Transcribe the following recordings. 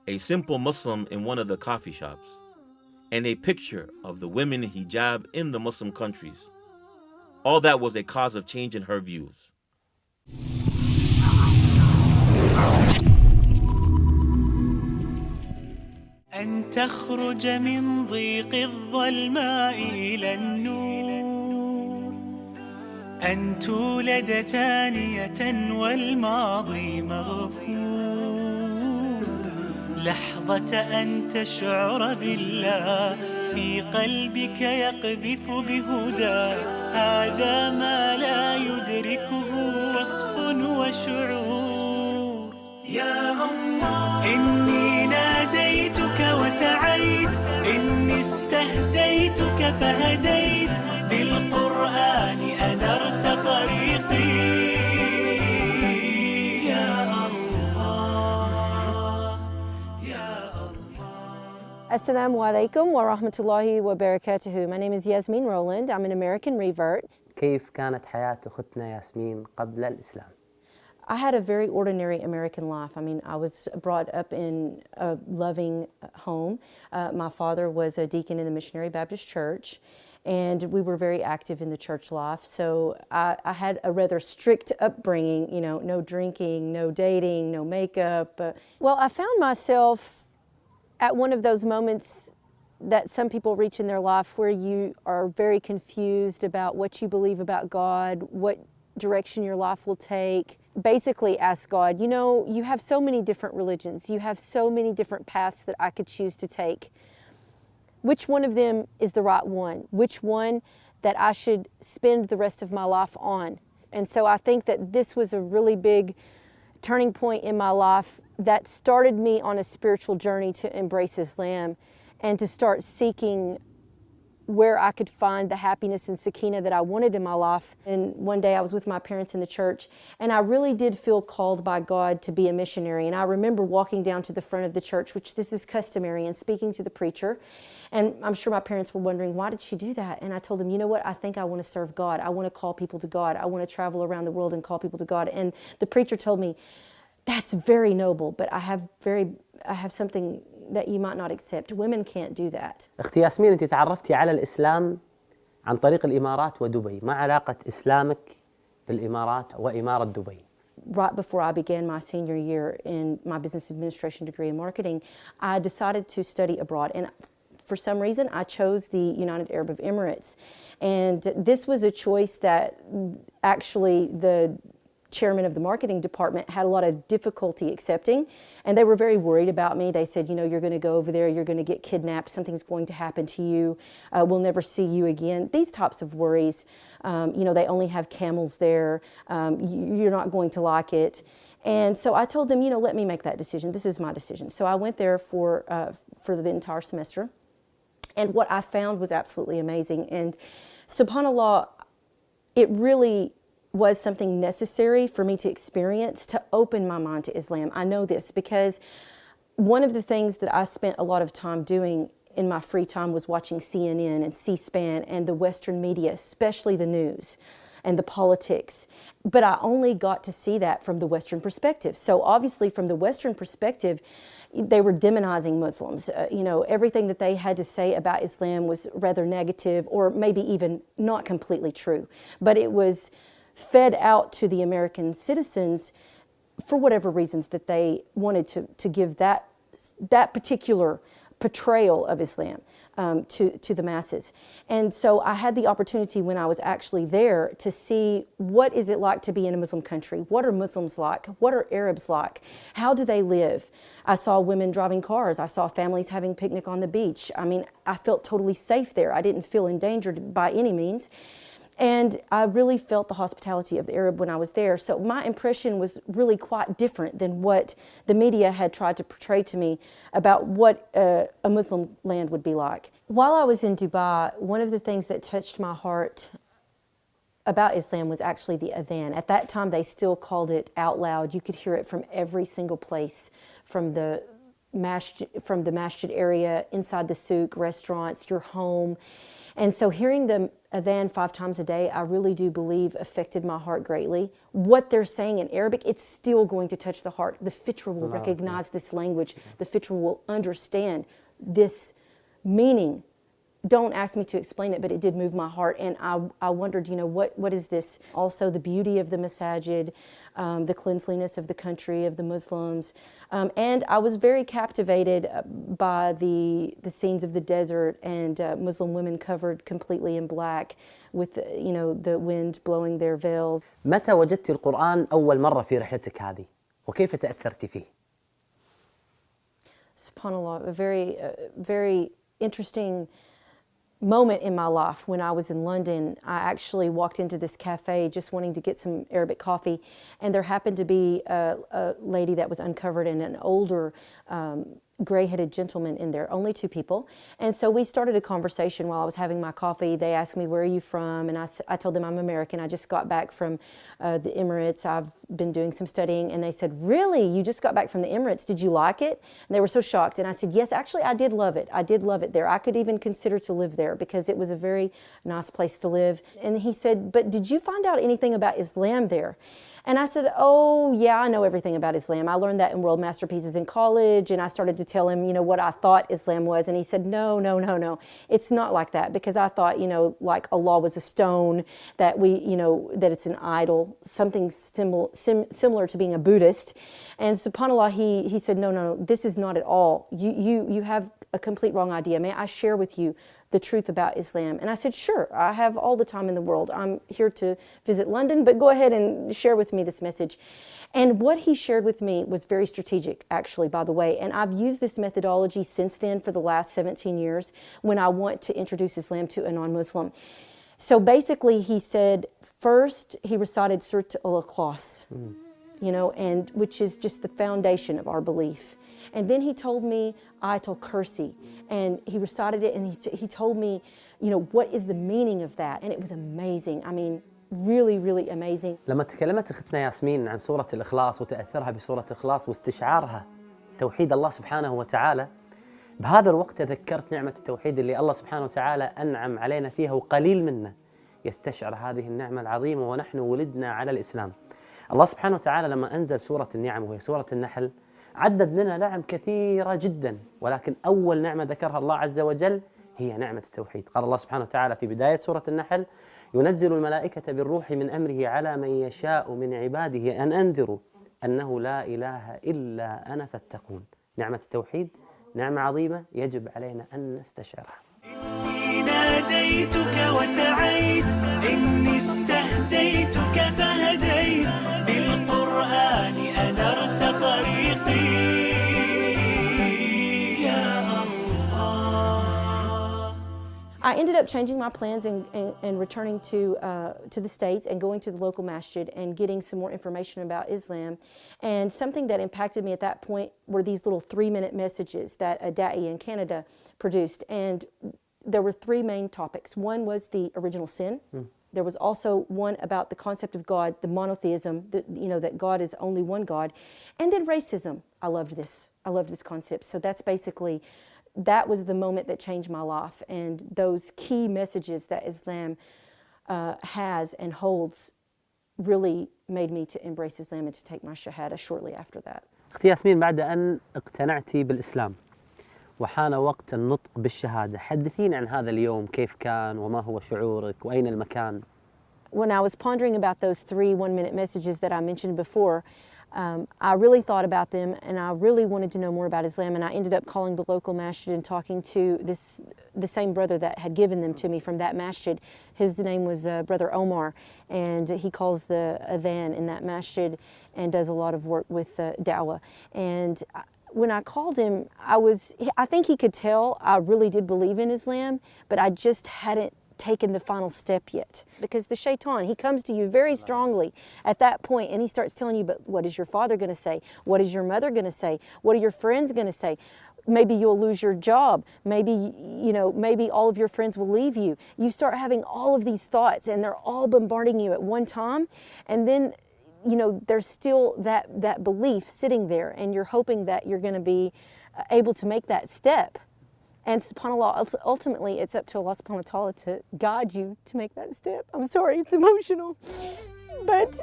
a simple Muslim in one of the coffee shops, and a picture of the women in hijab in the Muslim countries. All that was a cause of change in her views. أن تخرج من ضيق الظلماء إلى النور، أن تولد ثانية والماضي مغفور، لحظة أن تشعر بالله في قلبك يقذف بهدى، هذا ما لا يدركه وصف وشعور. يا الله إني ناديتك وسعيت، إني استهديتك فهديت، بالقرآن أنرت طريقي. يا الله يا الله. Assalamu alaikum wa rahmatullahi wa barakatuhu. My name is Yasmin Rowland. I'm an American revert. كيف كانت حياة أختنا ياسمين قبل الإسلام؟ I had a very ordinary American life. I mean, I was brought up in a loving home. My father was a deacon in the Missionary Baptist Church, and we were very active in the church life. So I had a rather strict upbringing, you know, no drinking, no dating, no makeup. Well, I found myself at one of those moments that some people reach in their life where you are very confused about what you believe about God, what direction your life will take. Basically ask God, you know, you have so many different religions, you have so many different paths that I could choose to take. Which one of them is the right one? Which one that I should spend the rest of my life on? And so I think that this was a really big turning point in my life that started me on a spiritual journey to embrace Islam and to start seeking where I could find the happiness and sakina that I wanted in my life. And one day I was with my parents in the church, and I really did feel called by God to be a missionary. And I remember walking down to the front of the church, which this is customary, and speaking to the preacher. And I'm sure my parents were wondering, why did she do that? And I told them, you know what, I think I want to serve God. I want to call people to God. I want to travel around the world and call people to God. And the preacher told me, that's very noble, but I have something that you might not accept. Women can't do that. أختي ياسمين، أنت تعرفتي على الإسلام عن طريق الإمارات ودبي، ما علاقة إسلامك بالإمارات وإمارة دبي؟ Right before I began my senior year in my business administration degree in marketing, I decided to study abroad. And for some reason, I chose the United Arab Emirates. And this was a choice that actually the chairman of the marketing department had a lot of difficulty accepting, and they were very worried about me. They said, you know, you're going to go over there, you're going to get kidnapped, something's going to happen to you, we'll never see you again. These types of worries. You know, they only have camels there, you're not going to like it. And so I told them, you know, let me make that decision. This is my decision. So I went there for the entire semester, and what I found was absolutely amazing. And subhanAllah, it really was something necessary for me to experience to open my mind to Islam. I know this because one of the things that I spent a lot of time doing in my free time was watching CNN and C-SPAN and the Western media, especially the news and the politics. But I only got to see that from the Western perspective. So obviously from the Western perspective, they were demonizing Muslims. You know, everything that they had to say about Islam was rather negative or maybe even not completely true. But it was fed out to the American citizens for whatever reasons that they wanted to give that particular portrayal of Islam to the masses. And so I had the opportunity when I was actually there to see what is it like to be in a Muslim country? What are Muslims like? What are Arabs like? How do they live? I saw women driving cars. I saw families having picnic on the beach. I mean, I felt totally safe there. I didn't feel endangered by any means. And I really felt the hospitality of the Arab when I was there. So my impression was really quite different than what the media had tried to portray to me about what a Muslim land would be like. While I was in Dubai, one of the things that touched my heart about Islam was actually the adhan. At that time, they still called it out loud. You could hear it from every single place, from the masjid area, inside the souk, restaurants, your home. And so hearing the adhan 5 times a day, I really do believe affected my heart greatly. What they're saying in Arabic, it's still going to touch the heart. The fitra will recognize this language. The fitra will understand this meaning. Don't ask me to explain it, but it did move my heart. And I wondered, what is this? Also the beauty of the masajid, the cleanliness of the country, of the Muslims. And I was very captivated by the scenes of the desert and Muslim women covered completely in black with, the wind blowing their veils. متى وجدت القرآن أول مرة في رحلتك هذه؟ وكيف تأثرت فيه؟ SubhanAllah, a very interesting moment in my life. When I was in London, I actually walked into this cafe just wanting to get some Arabic coffee, and there happened to be a lady that was uncovered and an older gray-headed gentleman in there, only 2 people. And so we started a conversation while I was having my coffee. They asked me, where are you from? And I told them I'm American. I just got back from the Emirates. I've been doing some studying. And they said, really? You just got back from the Emirates? Did you like it? And they were so shocked. And I said, yes, actually, I did love it. I did love it there. I could even consider to live there because it was a very nice place to live. And he said, but did you find out anything about Islam there? And I said, oh, yeah, I know everything about Islam. I learned that in World Masterpieces in college, and I started to tell him, what I thought Islam was. And he said, no. It's not like that, because I thought, like Allah was a stone, that that it's an idol, something similar to being a Buddhist. And subhanAllah, he said, no, this is not at all. You have a complete wrong idea. May I share with you the truth about Islam? And I said, sure, I have all the time in the world. I'm here to visit London, but go ahead and share with me this message. And what he shared with me was very strategic, actually, by the way. And I've used this methodology since then for the last 17 years when I want to introduce Islam to a non-Muslim. So basically, he said, first, he recited Surat al-Ikhlas, and which is just the foundation of our belief. And then he told me Ayatul Kursi, and he recited it, and he told me, what is the meaning of that? And it was amazing. I mean, really, really amazing. لما تكلمت أختنا ياسمين عن سورة الإخلاص وتأثرها بسورة الإخلاص واستشعارها توحيد الله سبحانه وتعالى، بهذا الوقت تذكرت نعمة التوحيد اللي الله سبحانه وتعالى أنعم علينا فيها، وقليل منا يستشعر هذه النعمة العظيمة، ونحن ولدنا على الإسلام. الله سبحانه وتعالى لما أنزل سورة النعم وهي سورة النحل عدد لنا نعم كثيرة جدا، ولكن أول نعمة ذكرها الله عز وجل هي نعمة التوحيد. قال الله سبحانه وتعالى في بداية سورة النحل: ينزل الملائكة بالروح من أمره على من يشاء من عباده أن أنذروا أنه لا إله إلا أنا فاتقون. نعمة التوحيد نعمة عظيمة يجب علينا أن نستشعرها. إني ناديتك وسعيت، إني استهديتك فهديت، بالقرآن أنرت طريقي يا الله. I ended up changing my plans and returning to the States and going to the local masjid and getting some more information about Islam. And something that impacted me at that point were these little 3-minute messages that a da'i in Canada produced. And there were 3 main topics. One was the original sin. There was also one about the concept of God, the monotheism, that God is only one God. And then racism. I loved this. I loved this concept. So that was the moment that changed my life. And those key messages that Islam has and holds really made me to embrace Islam and to take my shahada shortly after that. أختي ياسمين، بعد أن اقتنعتي بالإسلام وحان وقت النطق بالشهادة، حدثين عن هذا اليوم، كيف كان وما هو شعورك وأين المكان؟ When I was pondering about those 3 one-minute messages that I mentioned before, I really thought about them, and I really wanted to know more about Islam, and I ended up calling the local masjid and talking to the same brother that had given them to me from that masjid. His name was Brother Omar, and he calls the adhan in that masjid and does a lot of work with da'wah. And when I called him, I think he could tell I really did believe in Islam, but I just hadn't taken the final step yet. Because the shaitan, he comes to you very strongly at that point, and he starts telling you, but what is your father going to say? What is your mother going to say? What are your friends going to say? Maybe you'll lose your job. Maybe all of your friends will leave you. You start having all of these thoughts, and they're all bombarding you at one time. And then, there's still that belief sitting there, and you're hoping that you're going to be able to make that step. And subhanAllah, ultimately it's up to Allah subhanahu wa ta'ala to guide you to make that step. I'm sorry, it's emotional. But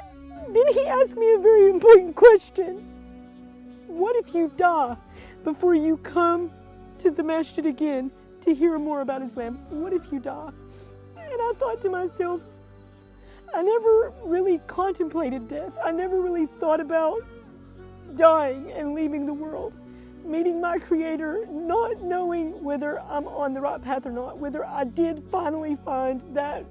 then he asked me a very important question. What if you die before you come to the masjid again to hear more about Islam? What if you die? And I thought to myself, I never really contemplated death. I never really thought about dying and leaving the world, meeting my Creator, not knowing whether I'm on the right path or not, whether I did finally find that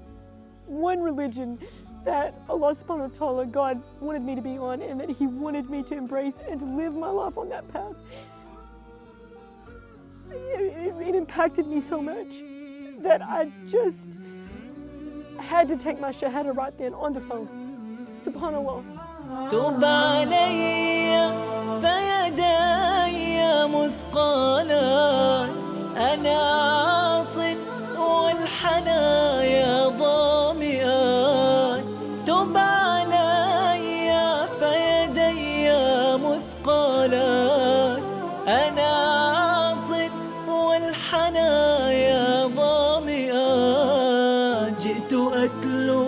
one religion that Allah subhanahu wa ta'ala, God, wanted me to be on, and that He wanted me to embrace and to live my life on that path. It impacted me so much that I just had to take my shahada right then on the phone. Subhanallah. تب علي فيداي مثقالات أنا عاص والحنايا ضامئات تب علي فيداي مثقالات أنا عاص والحنايا ضامئات جئت أتلو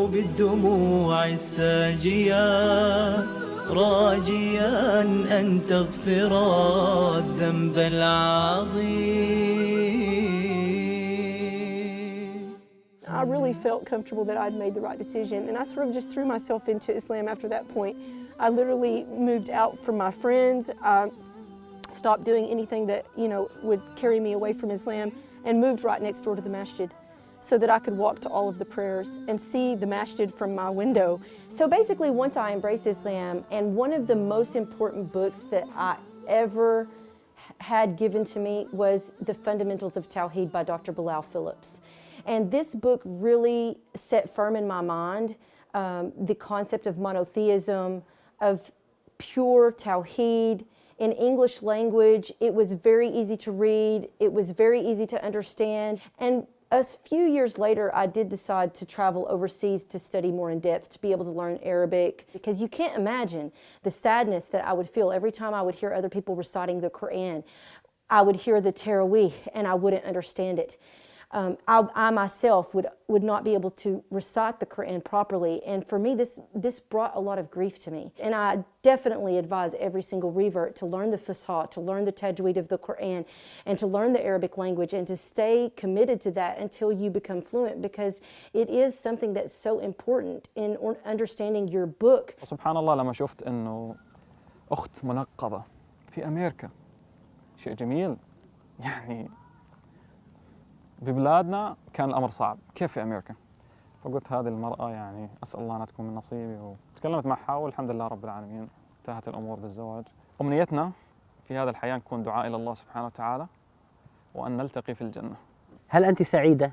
بالدموع الساجيات راجيا أن تغفر الذنب العظيم. I really felt comfortable that I'd made the right decision, and I sort of just threw myself into Islam after that point. I literally moved out from my friends. I stopped doing anything that, would carry me away from Islam, and moved right next door to the masjid, so that I could walk to all of the prayers and see the masjid from my window. So basically, once I embraced Islam, and one of the most important books that I ever had given to me was The Fundamentals of Tawheed by Dr. Bilal Phillips. And this book really set firm in my mind the concept of monotheism, of pure Tawheed. In English language, it was very easy to read, it was very easy to understand, and a few years later, I did decide to travel overseas to study more in depth, to be able to learn Arabic, because you can't imagine the sadness that I would feel every time I would hear other people reciting the Quran. I would hear the Taraweeh and I wouldn't understand it. I myself would not be able to recite the Quran properly, and for me this brought a lot of grief to me. And I definitely advise every single revert to learn the Fusha, to learn the Tajweed of the Quran, and to learn the Arabic language, and to stay committed to that until you become fluent, because it is something that's so important in understanding your book. سبحان الله لما شفت إنه أخت منقبة في أمريكا شيء جميل يعني ببلادنا كان الأمر صعب، كيف في أمريكا؟ فقلت هذه المرأة يعني أسأل الله أنها تكون من نصيبي، وتكلمت معها والحمد لله رب العالمين انتهت الأمور بالزواج. أمنيتنا في هذا الحياة نكون دعاء إلى الله سبحانه وتعالى وأن نلتقي في الجنة. هل أنت سعيدة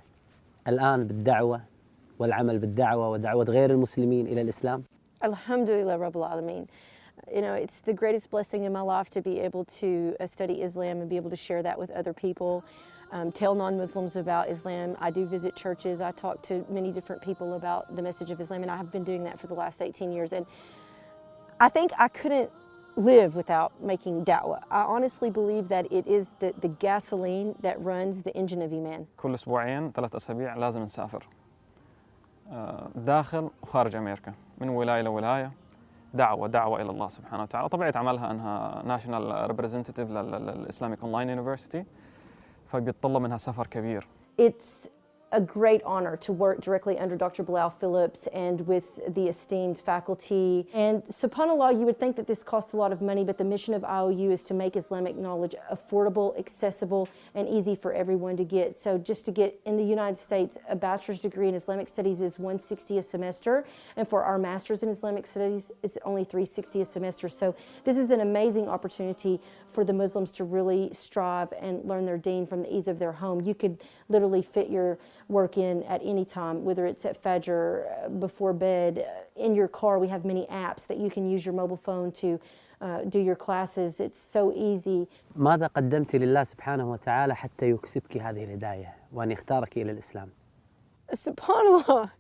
الآن بالدعوة والعمل بالدعوة ودعوة غير المسلمين إلى الإسلام؟ Alhamdulillah Rabbil Alameen. It's the greatest blessing in my life to be able to study Islam and be able to share that with other people. Tell non-Muslims about Islam. I do visit churches. I talk to many different people about the message of Islam, and I have been doing that for the last 18 years. And I think I couldn't live without making da'wah. I honestly believe that it is the gasoline that runs the engine of Iman. كل أسبوعين 3 أسابيع لازم نسافر داخل وخارج أمريكا من ولاية لولاية دعوة إلى الله سبحانه وتعالى. طبيعة عملها أنها ناشونال ريبريزنتيتيف للإسلاميك أونلاين يونيفرسيتي فبيتطلب منها سفر كبير. It's a great honor to work directly under Dr. Bilal Phillips and with the esteemed faculty. And subhanAllah, you would think that this costs a lot of money, but the mission of IOU is to make Islamic knowledge affordable, accessible, and easy for everyone to get. So just to get in the United States, a bachelor's degree in Islamic studies is $160 a semester, and for our master's in Islamic studies, it's only $360 a semester. So this is an amazing opportunity for the Muslims to really strive and learn their deen from the ease of their home. You could literally fit your work in at any time, whether it's at Fajr, before bed, in your car. We have many apps that you can use your mobile phone to do your classes. It's so easy. ماذا قدمت لله سبحانه وتعالى حتى يكسبك هذه الهداية وأن يختارك إلى الإسلام؟ SubhanAllah,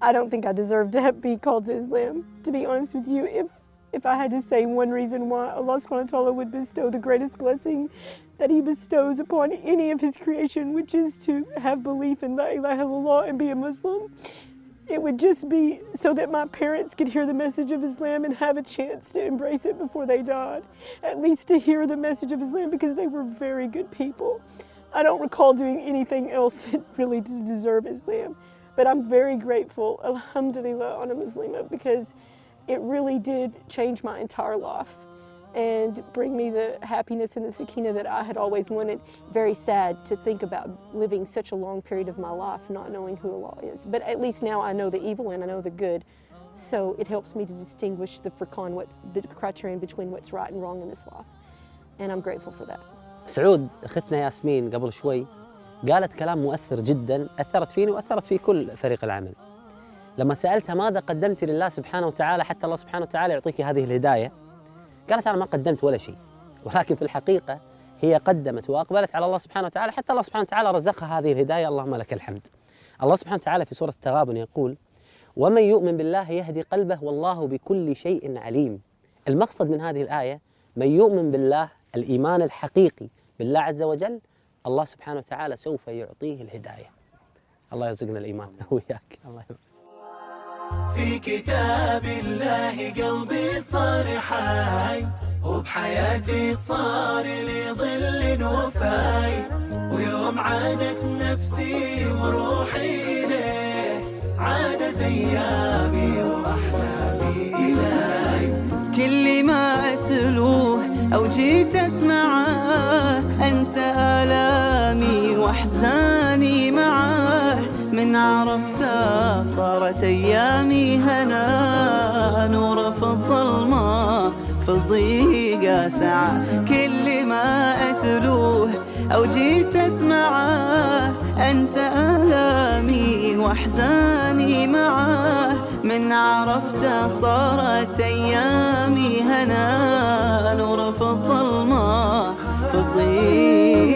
I don't think I deserve to be called to Islam. To be honest with you, If I had to say one reason why Allah subhanahu wa ta'ala would bestow the greatest blessing that He bestows upon any of His creation, which is to have belief in La ilaha illallah and be a Muslim, it would just be so that my parents could hear the message of Islam and have a chance to embrace it before they died. At least to hear the message of Islam, because they were very good people. I don't recall doing anything else really to deserve Islam. But I'm very grateful, alhamdulillah, on a Muslima, because it really did change my entire life and bring me the happiness and the sakina that I had always wanted. Very sad to think about living such a long period of my life not knowing who Allah is. But at least now I know the evil and I know the good. So it helps me to distinguish the furqan, what's the criterion between what's right and wrong in this life. And I'm grateful for that. سعود أختنا ياسمين قبل شوي قالت كلام مؤثر جدا، أثرت فيني وأثرت في كل فريق العمل. لما سألتها ماذا قدمت لله سبحانه وتعالى حتى الله سبحانه وتعالى يعطيك هذه الهداية، قالت أنا ما قدمت ولا شيء، ولكن في الحقيقة هي قدمت وأقبلت على الله سبحانه وتعالى حتى الله سبحانه وتعالى رزقها هذه الهداية. اللهم لك الحمد. الله سبحانه وتعالى في سورة التغابن يقول: ومن يؤمن بالله يهدي قلبه والله بكل شيء عليم. المقصد من هذه الآية من يؤمن بالله، الإيمان الحقيقي بالله عز وجل، الله سبحانه وتعالى سوف يعطيه الهداية. الله يرزقنا الإيمان وياك. الله يرزقنا. في كتاب الله قلبي صار حي، وبحياتي صار لي ظل وفاي، ويوم عادت نفسي وروحي إليه عادت أيامي وأحلامي إلهي. كل ما أتلوه أو جيت أسمعه أنسى آلامي وأحزاني معه، من عرفته صارت أيامي هنا، نور في الظلمة في الضيقة سعة. كل ما أتلوه أو جيت أسمعه أنسى آلامي وأحزاني معه، من عرفته صارت أيامي هنا، نور في الظلمة في الضيقة